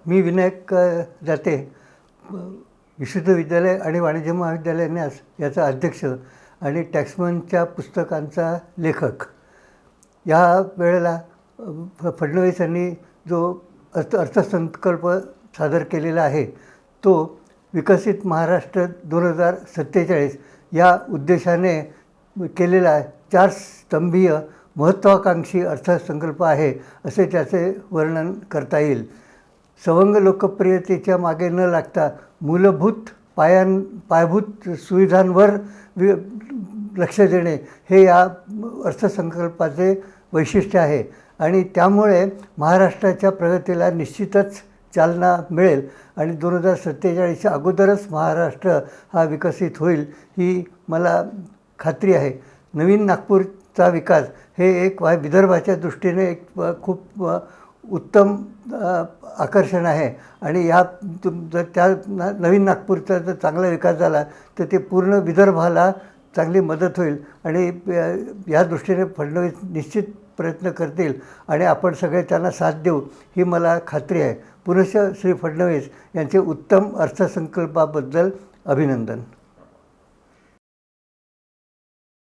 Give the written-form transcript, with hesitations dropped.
मी विनायक जाते, विशुद्ध विद्यालय आणि वाणिज्य महाविद्यालय न्यास याचा अध्यक्ष आणि टॅक्समनच्या पुस्तकांचा लेखक. या वेळेला फडणवीस यांनी जो अर्थसंकल्प सादर केलेला आहे तो विकसित महाराष्ट्र 2047 या उद्देशाने केलेला 4 स्तंभीय महत्त्वाकांक्षी अर्थसंकल्प आहे असे त्याचे वर्णन करता येईल. सवंग लोकप्रियतेच्या मागे न लागता मूलभूत पायाभूत सुविधांवर लक्ष देणे हे या अर्थसंकल्पाचे वैशिष्ट्य आहे आणि त्यामुळे महाराष्ट्राच्या प्रगतीला निश्चितच चालना मिळेल आणि 2047च्या अगोदरच महाराष्ट्र हा विकसित होईल ही मला खात्री आहे. नवीन नागपूरचा विकास हे एक विदर्भाच्या दृष्टीने एक खूप उत्तम आकर्षण आहे आणि जर त्या नवीन नागपूरचा जर चांगला विकास झाला तर ते पूर्ण विदर्भाला चांगली मदत होईल आणि या दृष्टीने फडणवीस निश्चित प्रयत्न करतील आणि आपण सगळे त्यांना साथ देऊ ही मला खात्री आहे. पुनश्च श्री फडणवीस यांचे उत्तम अर्थसंकल्पाबद्दल अभिनंदन.